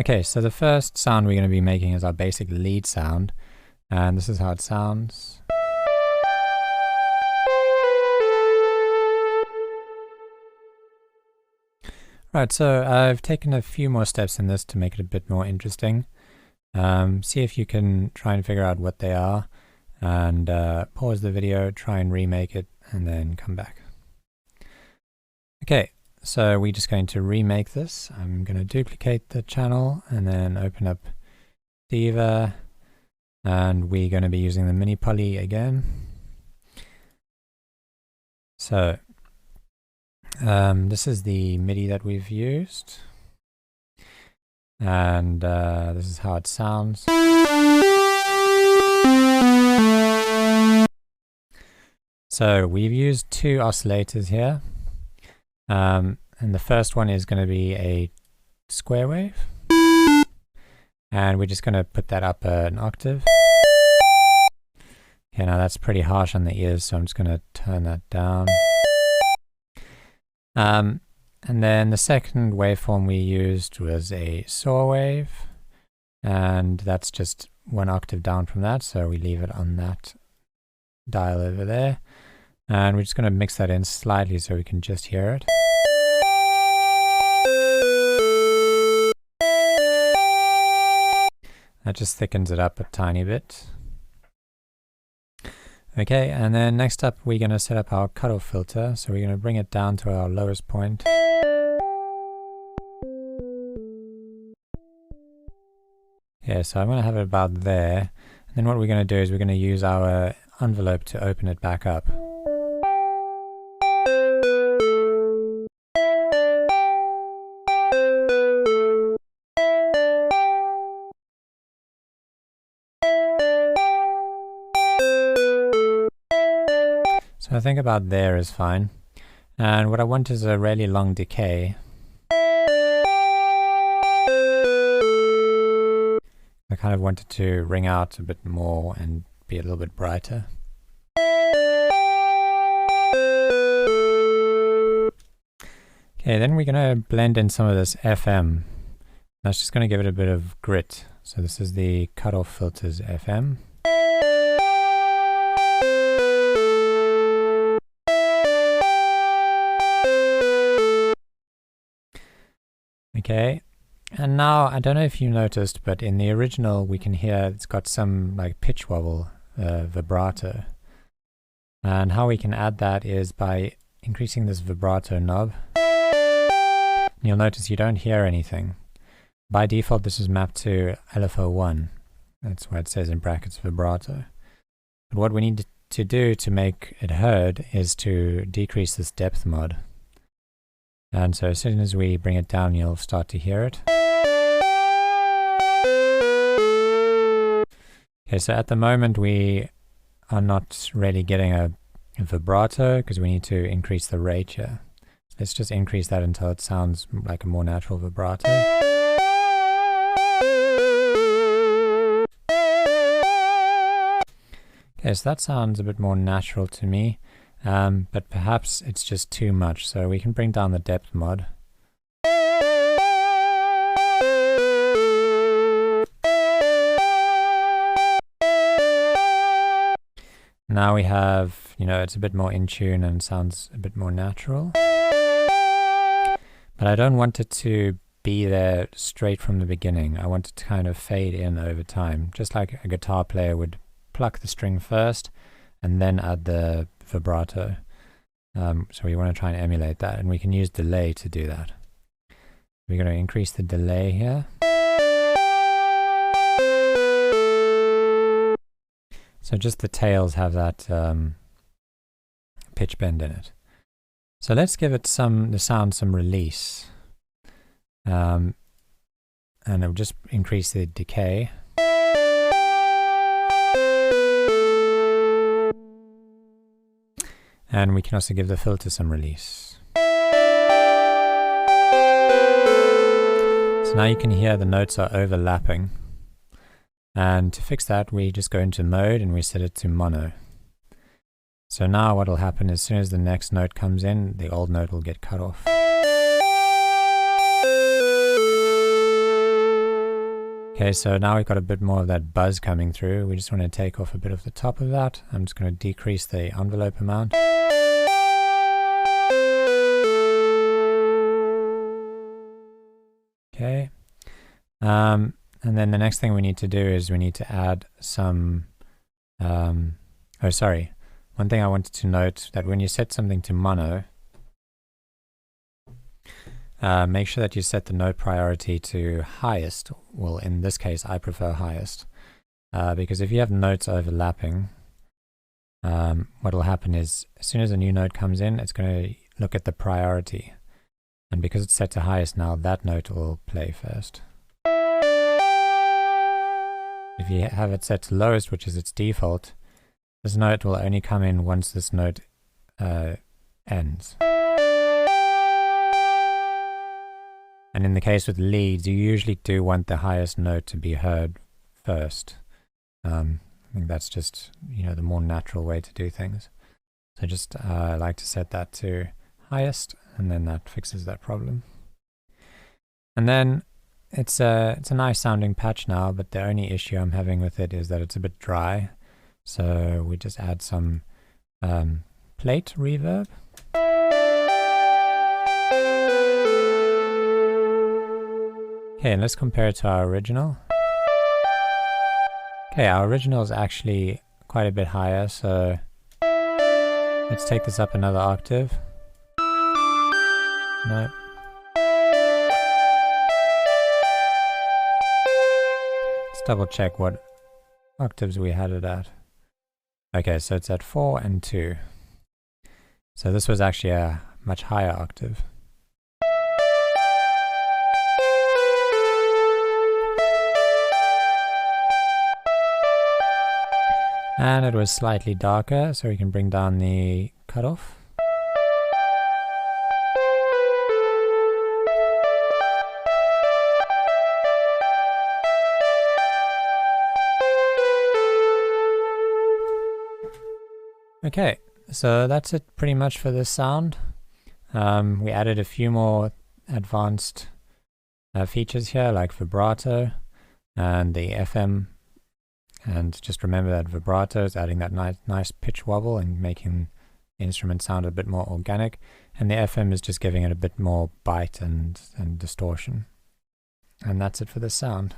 Okay, so the first sound we're going to be making is our basic lead sound, and this is how it sounds. Right, so I've taken a few more steps in this to make it a bit more interesting. See if you can try and figure out what they are, and pause the video, try and remake it, and then come back. Okay, so we're just going to remake this. I'm going to duplicate the channel and then open up Diva, and we're going to be using the mini poly again. So this is the MIDI that we've used, and this is how it sounds. So we've used two oscillators here, and the first one is going to be a square wave, and we're just going to put that up an octave. Okay, now that's pretty harsh on the ears, so I'm just going to turn that down. And then the second waveform we used was a saw wave, and that's just one octave down from that, so we leave it on that dial over there. And we're just going to mix that in slightly so we can just hear it. That just thickens it up a tiny bit. Okay, and then next up we're going to set up our cutoff filter, so we're going to bring it down to our lowest point. Yeah, so I'm going to have it about there, and then what we're going to do is we're going to use our envelope to open it back up. So I think about there is fine, and what I want is a really long decay. I kind of want it to ring out a bit more and be a little bit brighter. Okay, then we're going to blend in some of this FM. That's just going to give it a bit of grit. So this is the cutoff filters FM. Okay, and now I don't know if you noticed, but in the original we can hear it's got some like pitch wobble, vibrato. And how we can add that is by increasing this vibrato knob. And you'll notice you don't hear anything. By default this is mapped to LFO1. That's why it says in brackets vibrato. But what we need to do to make it heard is to decrease this depth mod. And so as soon as we bring it down, you'll start to hear it. Okay, so at the moment we are not really getting a vibrato because we need to increase the rate here. Let's just increase that until it sounds like a more natural vibrato. Okay, so that sounds a bit more natural to me. But perhaps it's just too much, so we can bring down the depth mod. Now we have, it's a bit more in tune and sounds a bit more natural. But I don't want it to be there straight from the beginning. I want it to kind of fade in over time, just like a guitar player would pluck the string first and then add the vibrato. So we want to try and emulate that, and we can use delay to do that. We're going to increase the delay here. So just the tails have that pitch bend in it. So let's give it the sound some release. And it'll just increase the decay. And we can also give the filter some release. So now you can hear the notes are overlapping. And to fix that, we just go into mode and we set it to mono. So now what will happen is as soon as the next note comes in, the old note will get cut off. Okay, so now we've got a bit more of that buzz coming through. We just want to take off a bit of the top of that. I'm just going to decrease the envelope amount. Okay. And then the next thing we need to do is we need to add some... one thing I wanted to note, that when you set something to mono, make sure that you set the note priority to highest. Well, in this case, I prefer highest. Because if you have notes overlapping, what will happen is, as soon as a new note comes in, it's going to look at the priority. And because it's set to highest now, that note will play first. If you have it set to lowest, which is its default, this note will only come in once this note ends. And in the case with leads, you usually do want the highest note to be heard first. I think that's just, the more natural way to do things. So just I like to set that to highest, and then that fixes that problem. And then it's a nice sounding patch now, but the only issue I'm having with it is that it's a bit dry. So we just add some plate reverb. Okay, and let's compare it to our original. Okay, our original is actually quite a bit higher, so let's take this up another octave. No. Let's double check what octaves we had it at. Okay, so it's at 4 and 2. So this was actually a much higher octave. And it was slightly darker, so we can bring down the cutoff. Okay, so that's it pretty much for this sound. We added a few more advanced features here, like vibrato and the FM. And just remember that vibrato is adding that nice pitch wobble and making the instrument sound a bit more organic. And the FM is just giving it a bit more bite and distortion. And that's it for this sound.